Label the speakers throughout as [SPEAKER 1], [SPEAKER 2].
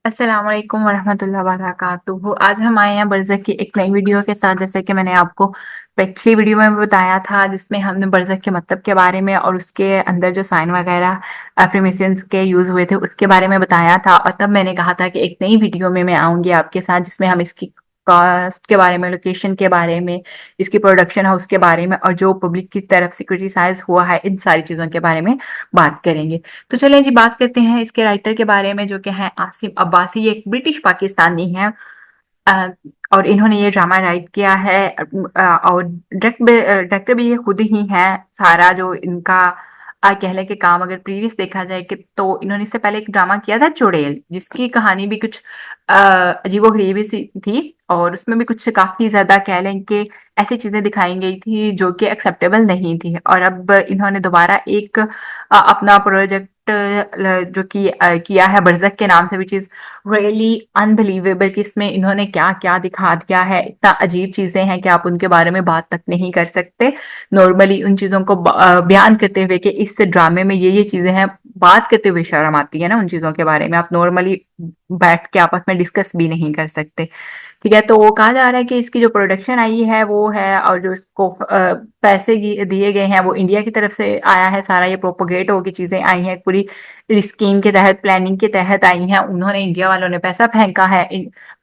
[SPEAKER 1] अस्सलाम वालेकुम वरहमतुल्लाहि वबरकातुहू। आज हम आए हैं बरज़क की एक नई वीडियो के साथ। जैसे कि मैंने आपको पिछली वीडियो में बताया था, जिसमें हमने बरज़क के मतलब के बारे में और उसके अंदर जो साइन वगैरह अफर्मेशंस के यूज़ हुए थे उसके बारे में बताया था। और तब मैंने कहा था कि एक नई वीडियो में मैं आऊँगी आपके साथ, जिसमें हम इसकी कॉस्ट के बारे में, लोकेशन के बारे में, इसकी प्रोडक्शन हाउस के बारे में और जो पब्लिक की तरफ से क्रिटिसाइज़ हुआ है, इन सारी चीज़ों के बारे में बात करेंगे। तो चलिए जी, बात करते हैं इसके राइटर के बारे में, जो कि हैं आसिम अब्बासी। ये एक ब्रिटिश पाकिस्तानी हैं। अ, और इन्होंने ये ड्रामा राइट किया है। और डायरेक्टर भी ये खुद ही हैं। सारा जो इनका कह लें कि काम अगर प्रीवियस देखा जाए कि तो इन्होंने इससे पहले एक ड्रामा किया था चुड़ैल, जिसकी कहानी भी कुछ अजीबो-गरीब सी थी। और उसमें भी कुछ काफ़ी ज़्यादा कह लें कि ऐसी चीज़ें दिखाई गई थी जो कि एक्सेप्टेबल नहीं थी। और अब इन्होंने दोबारा एक अपना प्रोजेक्ट जो कि किया है बरज़क के नाम से, व्हिच इज़ रियली अनबिलीवेबल कि इसमें इन्होंने क्या-क्या दिखा दिया है। इतना अजीब चीज़ें हैं कि आप उनके बारे में बात तक नहीं कर सकते। नॉर्मली उन चीज़ों को बयान करते हुए कि इस ड्रामे में ये चीज़ें हैं, बात करते हुए शर्म आती है ना उन चीज़ों के बारे में। आप नॉर्मली बैठ के आपस में डिस्कस भी नहीं कर सकते। ठीक है, तो कहा जा रहा है कि इसकी जो प्रोडक्शन आई है वो है, और जो इसको पैसे दिए गए हैं वो इंडिया की तरफ से आया है। सारा ये प्रोपोगेट होके चीज़ें आई हैं, पूरी स्कीम के तहत, प्लानिंग के तहत आई हैं। उन्होंने, इंडिया वालों ने पैसा फेंका है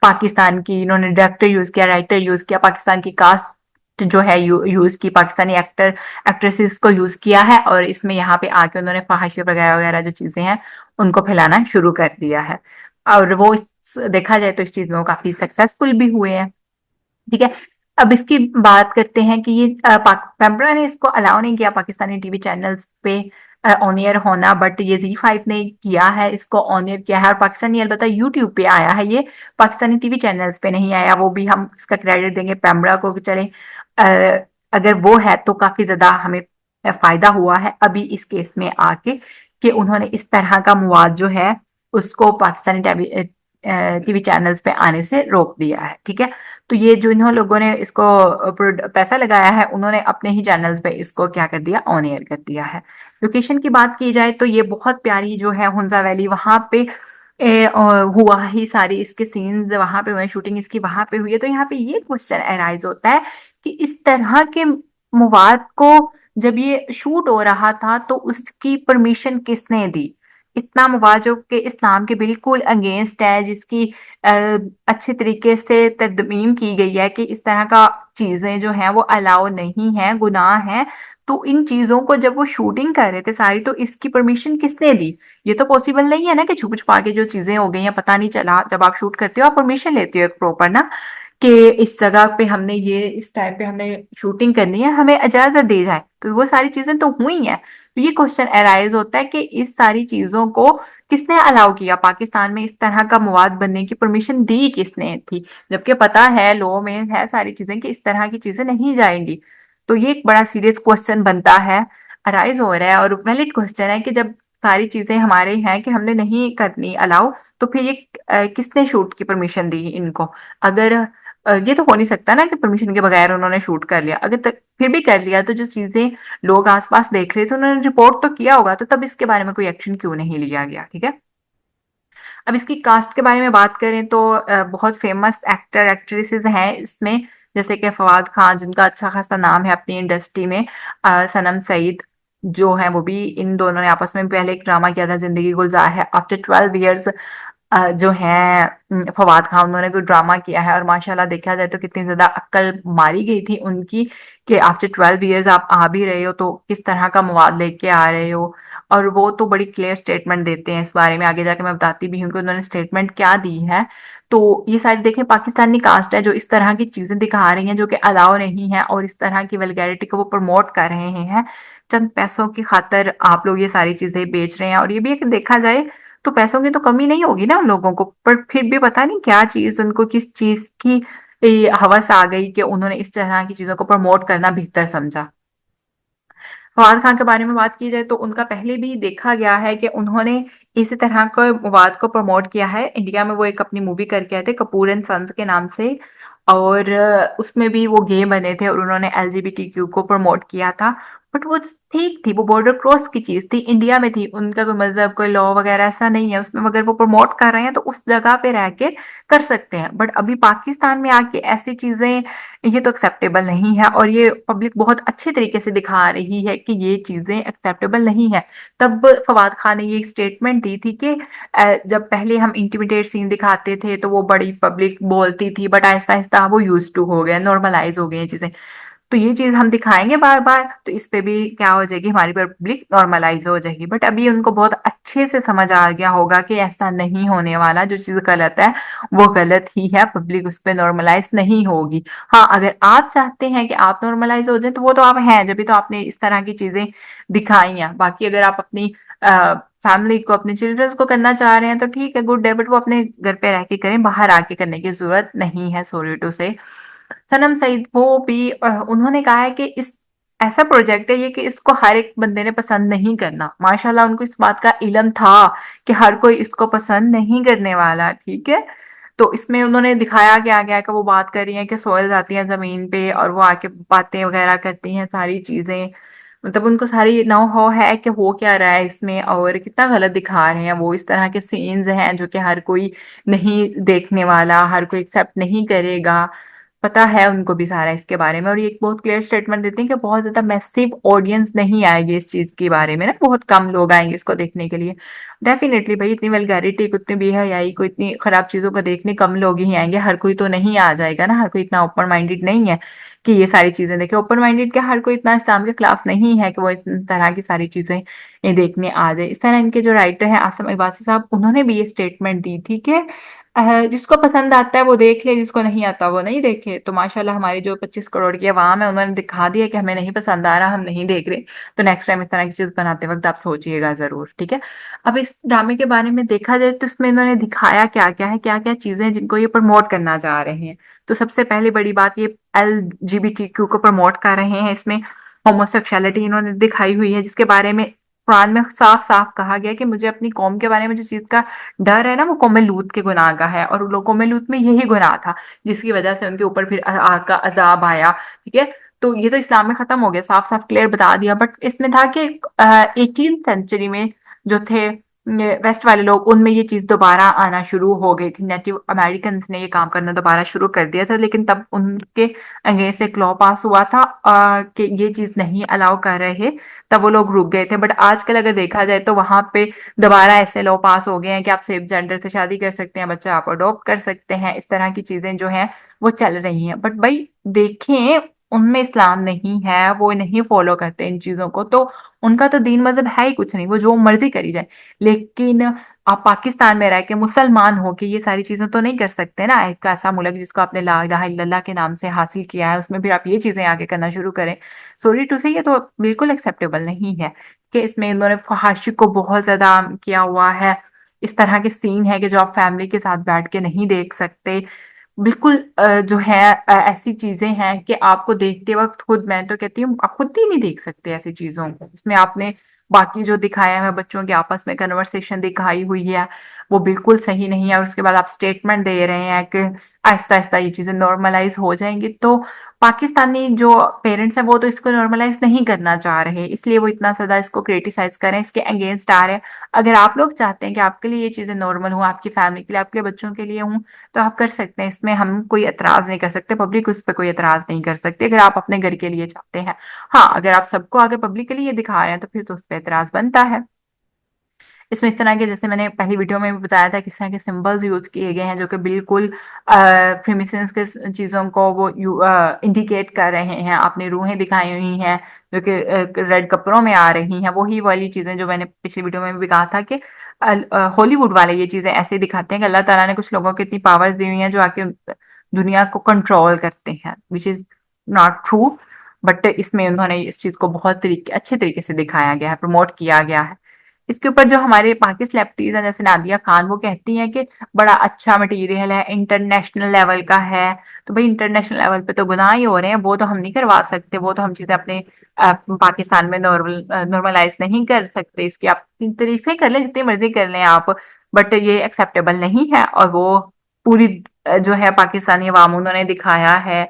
[SPEAKER 1] पाकिस्तान की, इन्होंने डायरेक्टर यूज़ किया, राइटर यूज़ किया, पाकिस्तान की कास्ट जो है यूज़ की, पाकिस्तानी एक्ट्रेसेस को यूज़ किया है। और इसमें यहाँ पे आके उन्होंने फहाशी वगैरह वगैरह जो चीज़ें हैं उनको फैलाना शुरू कर दिया है। और वो देखा जाए तो इस चीज़ में वो काफ़ी सक्सेसफुल भी हुए हैं। ठीक है। अब इसकी बात करते हैं कि ये पेम्परा ने इसको अलाउ नहीं किया पाकिस्तानी टीवी चैनल्स पे ऑन एयर होना, बट ये जी5 ने किया है, इसको ऑन एयर किया है। और पाकिस्तानी अलबत्ता यूट्यूब पे आया है, ये पाकिस्तानी टीवी चैनल्स पे नहीं आया। वो भी हम इसका क्रेडिट देंगे पेम्परा को कि चले, अगर वो है तो काफ़ी ज़्यादा हमें फ़ायदा हुआ है अभी इस केस में आके, कि उन्होंने इस तरह का मवाद जो है उसको पाकिस्तानी टीवी चैनल्स पे आने से रोक दिया है। ठीक है। तो ये जो इन्हों लोगों ने इसको पैसा लगाया है, उन्होंने अपने ही चैनल्स पे इसको क्या कर दिया, ऑन एयर कर दिया है। लोकेशन की बात की जाए तो ये बहुत प्यारी जो है हुंजा वैली, वहां पे हुआ ही, सारी इसके सीन्स वहां पे हुए, शूटिंग इसकी वहां पे हुई है। तो यहाँ पे ये क्वेश्चन अराइज होता है कि इस तरह के मवाद को जब ये शूट हो रहा था तो उसकी परमिशन किसने दी? इतना मवाद जो कि इस्लाम के बिल्कुल अगेंस्ट है, जिसकी अ, अच्छे तरीके से तरमीम की गई है कि इस तरह का चीज़ें जो हैं वो अलाउ नहीं है, गुनाह है। तो इन चीज़ों को जब वो शूटिंग कर रहे थे सारी, तो इसकी परमिशन किसने दी? ये तो पॉसिबल नहीं है ना कि छुप-छुपा के जो चीज़ें हो गई हैं पता नहीं चला। जब आप शूट करते हो आप परमिशन लेते हो एक प्रॉपर ना, कि इस जगह पे हमने ये, इस टाइम पे हमने शूटिंग करनी है, हमें इजाज़त दी जाए। तो वो सारी चीज़ें तो हुई हैं। तो ये क्वेश्चन अराइज़ होता है कि इस सारी चीज़ों को किसने अलाउ किया? पाकिस्तान में इस तरह का मवाद बनने की परमिशन दी किसने थी? जबकि पता है, लॉ में है सारी चीज़ें कि इस तरह की चीज़ें नहीं जाएँगी। तो ये एक बड़ा सीरियस क्वेश्चन बनता है, अराइज़ हो रहा है, और वैलिड क्वेश्चन है कि जब सारी चीज़ें हमारे हैं कि हमने नहीं करनी अलाउ, तो फिर ये किसने शूट की परमिशन दी इनको? अगर ये तो हो नहीं सकता ना कि परमिशन के बगैर उन्होंने शूट कर लिया। अगर तक फिर भी कर लिया तो जो चीज़ें लोग आस-पास देख रहे थे उन्होंने रिपोर्ट तो किया होगा, तो तब इसके बारे में कोई एक्शन क्यों नहीं लिया गया? ठीक है? अब इसकी कास्ट के बारे में बात करें तो बहुत फेमस एक्टर एक्ट्रेसेस हैं इसमें, जैसे कि फवाद खान, जिनका अच्छा खासा नाम है अपनी इंडस्ट्री में, सनम सईद जो है वो भी, इन दोनों ने आपस में पहले एक ड्रामा किया था जिंदगी गुलजार है। आफ्टर 12 ईयर्स जो हैं फवाद खान, उन्होंने कोई ड्रामा किया है, और माशाल्लाह देखा जाए तो कितनी ज्यादा अक्ल मारी गई थी उनकी, कि आफ्टर 12 ईयर्स आप आ भी रहे हो तो किस तरह का मवाद लेके आ रहे हो। और वो तो बड़ी क्लियर स्टेटमेंट देते हैं इस बारे में, आगे जाके मैं बताती भी हूँ कि उन्होंने स्टेटमेंट क्या दी है। तो ये सारी देखें, पाकिस्तानी कास्ट है जो इस तरह की चीजें दिखा रही हैं जो कि अलाउ नहीं है, और इस तरह की वल्गैरिटी को वो प्रमोट कर रहे हैं। चंद पैसों की खातर आप लोग ये सारी चीजें बेच रहे हैं। और ये भी अगर देखा जाए तो पैसों की तो कमी नहीं होगी ना उन लोगों को, पर फिर भी पता नहीं क्या चीज, उनको किस चीज की हवस आ गई कि उन्होंने इस तरह की चीजों को प्रमोट करना बेहतर समझा। फवाद खान के बारे में बात की जाए तो उनका पहले भी देखा गया है कि उन्होंने इसी तरह के मवाद को प्रमोट किया है। इंडिया में वो एक अपनी मूवी करके आए थे, कपूर एंड सन्स के नाम से, और उसमें भी वो गे बने थे और उन्होंने एलजीबीटीक्यू को प्रमोट किया था। बट वो ठीक थी, वो बॉर्डर क्रॉस की चीज थी, इंडिया में थी, उनका कोई मजहब कोई लॉ वगैरह ऐसा नहीं है उसमें, अगर वो प्रमोट कर रहे हैं तो उस जगह पे रह के कर सकते हैं। बट अभी पाकिस्तान में आके ऐसी चीजें, ये तो एक्सेप्टेबल नहीं है, और ये पब्लिक बहुत अच्छे तरीके से दिखा रही है कि ये चीजें एक्सेप्टेबल नहीं है। तब फवाद खान ने ये स्टेटमेंट दी थी कि जब पहले हम इंटिमिडेट सीन दिखाते थे तो वो बड़ी पब्लिक बोलती थी, बट आहिस्ता आहिस्ता वो यूज टू हो गया, नॉर्मलाइज हो गई ये चीजें। तो ये चीज हम दिखाएंगे बार बार तो इस पे भी क्या हो जाएगी, हमारी पब्लिक नॉर्मलाइज हो जाएगी। बट अभी उनको बहुत अच्छे से समझ आ गया होगा कि ऐसा नहीं होने वाला, जो चीज गलत है वो गलत ही है, पब्लिक उस पर नॉर्मलाइज नहीं होगी। हाँ, अगर आप चाहते हैं कि आप नॉर्मलाइज हो जाए तो वो तो आप हैं, जब भी तो आपने इस तरह की चीजें दिखाई हैं। बाकी अगर आप अपनी फैमिली को, अपने चिल्ड्रंस को करना चाह रहे हैं तो ठीक है, गुड है, बट वो अपने घर पे रह के करें, बाहर आके करने की जरूरत नहीं है, सॉरी टू से। सनम सईद वो भी उन्होंने कहा है कि इस ऐसा प्रोजेक्ट है ये कि इसको हर एक बंदे ने पसंद नहीं करना। माशाल्लाह उनको इस बात का इल्म था कि हर कोई इसको पसंद नहीं करने वाला, ठीक है। तो इसमें उन्होंने दिखाया कि आगे आके वो बात कर रही है कि सोयल आती है जमीन पे और वो आके बातें वगैरह करती हैं, सारी चीजें, मतलब उनको सारी नो हाउ है कि हो क्या रहा है इसमें और कितना गलत दिखा रहे हैं वो। इस तरह के सीन्स हैं जो कि हर कोई नहीं देखने वाला, हर कोई एक्सेप्ट नहीं करेगा, पता है उनको भी सारा इसके बारे में। और ये एक बहुत क्लियर स्टेटमेंट देते हैं कि बहुत ज्यादा मैसिव ऑडियंस नहीं आएगी इस चीज के बारे में ना, बहुत कम लोग आएंगे इसको देखने के लिए। डेफिनेटली भाई, इतनी वल्गैरिटी को, इतनी बेहयाई को, इतनी खराब चीजों को देखने कम लोग ही आएंगे, हर कोई तो नहीं आ जाएगा ना, हर कोई इतना ओपन माइंडेड नहीं है कि ये सारी चीजें देखे। ओपन माइंडेड क्या, हर कोई इतना इस्लाम के खिलाफ नहीं है कि वो इस तरह की सारी चीजें ये देखने आ जाए। इस तरह इनके जो राइटर हैं आसम इबासी साहब, उन्होंने भी ये स्टेटमेंट दी थी कि जिसको पसंद आता है वो देख ले, जिसको नहीं आता वो नहीं देखे। तो माशाल्लाह हमारी जो 25 करोड़ की आवाम है उन्होंने दिखा दिया कि हमें नहीं पसंद आ रहा, हम नहीं देख रहे। तो नेक्स्ट टाइम इस तरह की चीज बनाते वक्त आप सोचिएगा जरूर, ठीक है। अब इस ड्रामे के बारे में देखा जाए तो इसमें इन्होंने दिखाया क्या क्या है, क्या क्या चीजें हैं जिनको ये प्रमोट करना चाह रहे हैं। तो सबसे पहले बड़ी बात, ये LGBTQ को प्रमोट कर रहे हैं। इसमें होमोसेक्सुअलिटी इन्होंने दिखाई हुई है, जिसके बारे में कुरान में साफ साफ कहा गया कि मुझे अपनी कौम के बारे में जो चीज का डर है ना, वो कौम लूत के गुनाह का है, और कौम लूत में यही गुनाह था जिसकी वजह से उनके ऊपर फिर आग का अजाब आया, ठीक है। तो ये तो इस्लाम में खत्म हो गया, साफ साफ क्लियर बता दिया। बट इसमें था कि 18th सेंचुरी में जो थे वेस्ट वाले लोग, उनमें ये चीज दोबारा आना शुरू हो गई थी, नेटिव अमेरिकन ने ये काम करना दोबारा शुरू कर दिया था, लेकिन तब उनके अगेंस्ट एक लॉ पास हुआ था कि ये चीज नहीं अलाउ कर रहे, तब वो लोग रुक गए थे। बट आजकल अगर देखा जाए तो वहां पे दोबारा ऐसे लॉ पास हो गए हैं कि आप सेम जेंडर से शादी कर सकते हैं, बच्चा आप अडॉप्ट कर सकते हैं, इस तरह की चीजें जो हैं वो चल रही हैं। बट भाई देखें, उनमें इस्लाम नहीं है, वो नहीं फॉलो करते इन चीजों को, तो उनका तो दीन मजहब है ही कुछ नहीं, वो जो मर्जी करी जाए। लेकिन आप पाकिस्तान में रह के मुसलमान हो के ये सारी चीजें तो नहीं कर सकते ना। एक ऐसा मुल्क जिसको आपने ला इलाहा इल्लल्लाह के नाम से हासिल किया है, उसमें फिर आप ये चीजें आगे करना शुरू करें, सॉरी टू से ये तो बिल्कुल एक्सेप्टेबल नहीं है। कि इसमें इन्होंने फहाशी को बहुत ज्यादा किया हुआ है, इस तरह के सीन है कि जो आप फैमिली के साथ बैठ के नहीं देख सकते। बिल्कुल जो है ऐसी चीजें हैं कि आपको देखते वक्त खुद, मैं तो कहती हूँ आप खुद ही नहीं देख सकते ऐसी चीजों को। इसमें आपने बाकी जो दिखाया है बच्चों के आपस में कन्वर्सेशन दिखाई हुई है, वो बिल्कुल सही नहीं है। और उसके बाद आप स्टेटमेंट दे रहे हैं कि आहिस्ता आहिस्ता ये चीजें नॉर्मलाइज हो जाएंगी। तो पाकिस्तानी जो पेरेंट्स हैं वो तो इसको नॉर्मलाइज नहीं करना चाह रहे, इसलिए वो इतना ज्यादा इसको क्रिटिसाइज कर रहे हैं, इसके अगेंस्ट आ रहे हैं। अगर आप लोग चाहते हैं कि आपके लिए ये चीजें नॉर्मल हो, आपकी फैमिली के लिए, आपके बच्चों के लिए हों, तो आप कर सकते हैं, इसमें हम कोई एतराज नहीं कर सकते, पब्लिक उस पर कोई एतराज नहीं कर सकती अगर आप अपने घर के लिए चाहते हैं। हाँ, अगर आप सबको आगे पब्लिक के लिए दिखा रहे हैं तो फिर तो उस पर एतराज बनता है। इसमें इस तरह के, जैसे मैंने पहली वीडियो में भी बताया था, किस तरह के सिंबल्स यूज किए गए हैं जो कि बिल्कुल फेमिनिज्म के चीजों को वो इंडिकेट कर रहे हैं। आपने रूहें दिखाई हुई हैं जो कि रेड कपड़ों में आ रही हैं, वही वाली चीजें जो मैंने पिछली वीडियो में भी कहा था कि हॉलीवुड वाले ये चीजें ऐसे दिखाते हैं कि अल्लाह ताला ने कुछ लोगों को इतनी पावर्स दी हुई हैं जो आके दुनिया को कंट्रोल करते हैं, which is not true. But इसमें उन्होंने इस चीज को बहुत अच्छे तरीके से दिखाया गया है, प्रमोट किया गया है। इसके ऊपर जो हमारे बाकी सेलिब्रिटीज हैं जैसे नादिया खान, वो कहती हैं कि बड़ा अच्छा मटेरियल है, इंटरनेशनल लेवल का है। तो भाई इंटरनेशनल लेवल पे तो गुनाह ही हो रहे हैं, वो तो हम नहीं करवा सकते, वो तो हम चीजें अपने पाकिस्तान में नॉर्मलाइज नहीं कर सकते। इसकी आप तारीफें कर लें जितनी मर्जी कर लें आप, बट ये एक्सेप्टेबल नहीं है। और वो पूरी जो है पाकिस्तानी अवाम, उन्होंने दिखाया है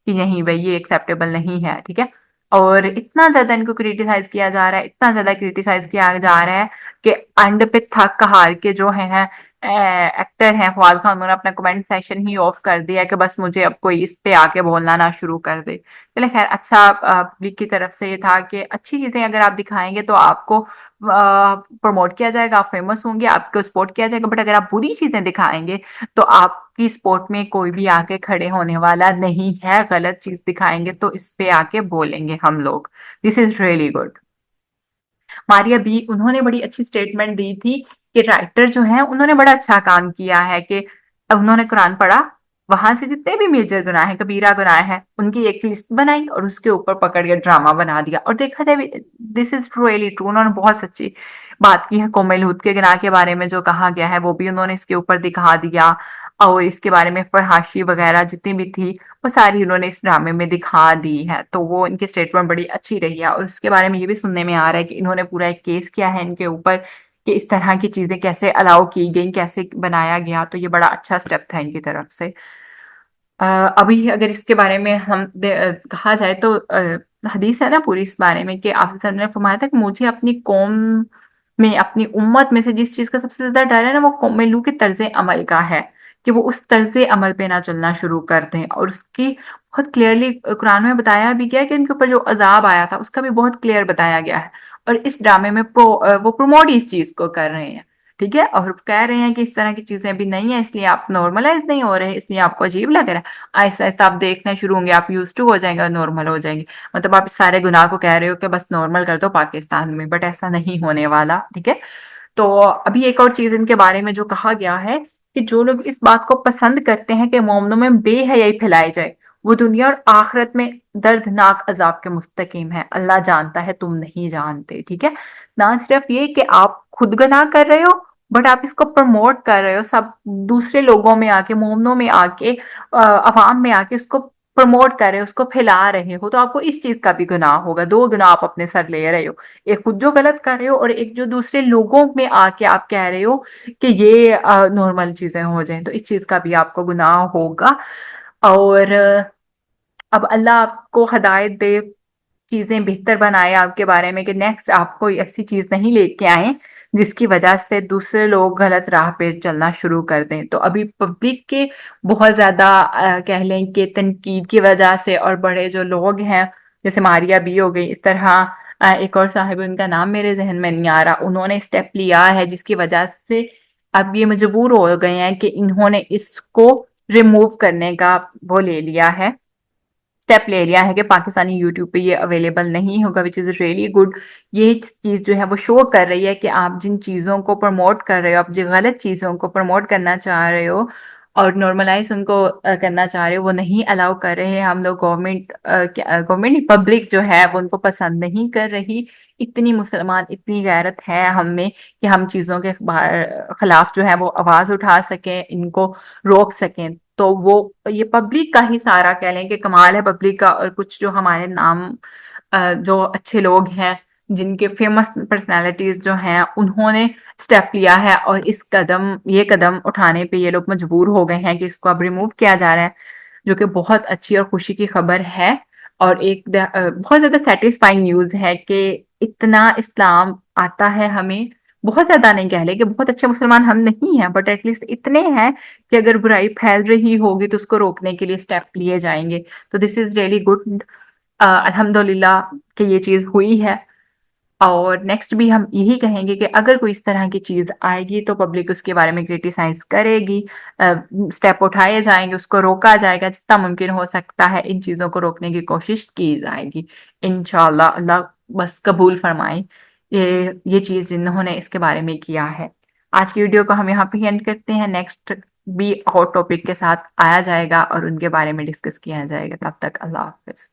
[SPEAKER 1] कि नहीं भाई ये एक्सेप्टेबल नहीं है, ठीक है। और इतना ज्यादा इनको क्रिटिसाइज किया जा रहा है, इतना ज्यादा क्रिटिसाइज किया जा रहा है कि एंड पे थक हार के जो है एक्टर हैं फवाद खान, उन्होंने अपना कमेंट सेशन ही ऑफ कर दिया कि बस मुझे अब कोई इस पे आके बोलना ना शुरू कर दे। चले खैर, अच्छा पब्लिक की तरफ से ये था कि अच्छी चीजें अगर आप दिखाएंगे तो आपको प्रमोट किया जाएगा, आप फेमस होंगे, आपको सपोर्ट किया जाएगा। बट अगर आप बुरी चीजें दिखाएंगे तो आपकी स्पोर्ट में कोई भी आके खड़े होने वाला नहीं है। गलत चीज दिखाएंगे तो इस पे आके बोलेंगे हम लोग। This is really good. Maria B, उन्होंने बड़ी अच्छी स्टेटमेंट दी थी कि राइटर जो है उन्होंने बड़ा अच्छा काम किया है कि उन्होंने कुरान पढ़ा, वहां से जितने भी मेजर गुनाह है, कबीरा गुनाह है, उनकी एक लिस्ट बनाई और उसके ऊपर पकड़ के ड्रामा बना दिया। और देखा जाए, दिस इज रियली ट्रू, उन्होंने बहुत सच्ची बात की है। कोमल हुद के गुनाह के बारे में जो कहा गया है वो भी उन्होंने इसके ऊपर दिखा दिया, और इसके बारे में फहाशी वगैरह जितनी भी थी वो सारी उन्होंने इस ड्रामे में दिखा दी है। तो वो इनकी स्टेटमेंट बड़ी अच्छी रही है। और उसके बारे में ये भी सुनने में आ रहा है कि इन्होंने पूरा एक केस किया है इनके ऊपर कि इस तरह की चीजें कैसे अलाउ की गई, कैसे बनाया गया। तो ये बड़ा अच्छा स्टेप था इनकी तरफ से। अ, अभी अगर इसके बारे में कहा जाए तो हदीस है ना पूरी इस बारे में कि आप ने फरमाया था कि मुझे अपनी कौम में, अपनी उम्मत में से जिस चीज का सबसे ज्यादा डर है ना, वो कौम लू के तर्ज अमल का है, कि वो उस तर्ज अमल पे ना चलना शुरू कर दें। और उसकी बहुत क्लियरली कुरान में बताया भी गया है कि इनके ऊपर जो अजाब आया था उसका भी बहुत क्लियर बताया गया है। और इस ड्रामे में वो प्रमोट इस चीज को कर रहे हैं। ठीक है, और कह रहे हैं कि इस तरह की चीजें अभी नहीं है, इसलिए आप नॉर्मलाइज नहीं हो रहे, इसलिए आपको अजीब लग रहा है। आहिस्ता आहिस्ता आप देखना शुरू होंगे, आप यूज टू हो जाएंगे और नॉर्मल हो जाएंगे। मतलब आप इस सारे गुनाह को कह रहे हो कि बस नॉर्मल कर दो पाकिस्तान में, बट ऐसा नहीं होने वाला। ठीक है। तो अभी एक और चीज इनके बारे में जो कहा गया है कि जो लोग इस बात को पसंद करते हैं कि मोमनों में बेहयाई फैलाई जाए, वो दुनिया और आखिरत में दर्दनाक अजाब के मुस्तकीम है। अल्लाह जानता है, तुम नहीं जानते। ठीक है। ना सिर्फ ये कि आप खुद गुनाह कर रहे हो, बट आप इसको प्रमोट कर रहे हो, सब दूसरे लोगों में आके, मोमनों में आके, अवाम में आके उसको प्रमोट कर रहे हो, उसको फैला रहे हो। तो आपको इस चीज का भी गुनाह होगा। दो गुनाह आप अपने सर ले रहे हो, एक खुद जो गलत कर रहे हो और एक जो दूसरे लोगों में आके आप कह रहे हो कि ये नॉर्मल चीजें हो जाएं, तो इस चीज का भी आपको गुनाह होगा। और अब अल्लाह आपको हदायत दे, चीजें बेहतर बनाए आपके बारे में, कि नेक्स्ट आप कोई ऐसी चीज नहीं लेके आए जिसकी वजह से दूसरे लोग गलत राह पे चलना शुरू कर दें। तो अभी पब्लिक के बहुत ज्यादा कह लें कि तनकीद की वजह से, और बड़े जो लोग हैं जैसे मारिया बी हो गई, इस तरह एक और साहिब, उनका नाम मेरे जहन में नहीं आ रहा, उन्होंने स्टेप लिया है जिसकी वजह से अब ये मजबूर हो गए हैं कि इन्होंने इसको रिमूव करने का वो ले लिया है, स्टेप ले लिया है कि पाकिस्तानी यूट्यूब पे ये अवेलेबल नहीं होगा, विच इज रियली गुड। ये चीज जो है वो शो कर रही है कि आप जिन चीजों को प्रमोट कर रहे हो, आप जिन गलत चीजों को प्रमोट करना चाह रहे हो और नॉर्मलाइज उनको करना चाह रहे हो, वो नहीं अलाउ कर रहे हैं हम लोग। गवर्नमेंट पब्लिक जो है वो उनको पसंद नहीं कर रही। इतनी मुसलमान, इतनी गैरत है हम में कि हम चीजों के खिलाफ जो है वो आवाज उठा सकें, इनको रोक सकें। तो वो ये पब्लिक का ही सारा कह लें कि कमाल है पब्लिक का। और कुछ जो हमारे नाम जो अच्छे लोग हैं, जिनके फेमस पर्सनालिटीज जो हैं, उन्होंने स्टेप लिया है और ये कदम उठाने पे ये लोग मजबूर हो गए हैं कि इसको अब रिमूव किया जा रहा है, जो कि बहुत अच्छी और खुशी की खबर है। और बहुत ज्यादा सेटिस्फाइंग न्यूज है कि इतना इस्लाम आता है हमें। बहुत ज्यादा नहीं कह ले कि बहुत अच्छे मुसलमान हम नहीं हैं, बट एटलीस्ट इतने हैं कि अगर बुराई फैल रही होगी तो उसको रोकने के लिए स्टेप लिए जाएंगे। तो दिस इज रियली गुड। अल्हम्दुलिल्लाह कि ये चीज हुई है। और नेक्स्ट भी हम यही कहेंगे कि अगर कोई इस तरह की चीज आएगी तो पब्लिक उसके बारे में क्रिटिसाइज करेगी, स्टेप उठाए जाएंगे, उसको रोका जाएगा, जितना मुमकिन हो सकता है इन चीजों को रोकने की कोशिश की जाएगी। इंशाल्लाह अल्लाह बस कबूल फरमाए ये चीज इन्होंने इसके बारे में किया है। आज की वीडियो को हम यहाँ पे एंड करते हैं। नेक्स्ट भी हॉट टॉपिक के साथ आया जाएगा और उनके बारे में डिस्कस किया जाएगा। तब तक अल्लाह हाफिज।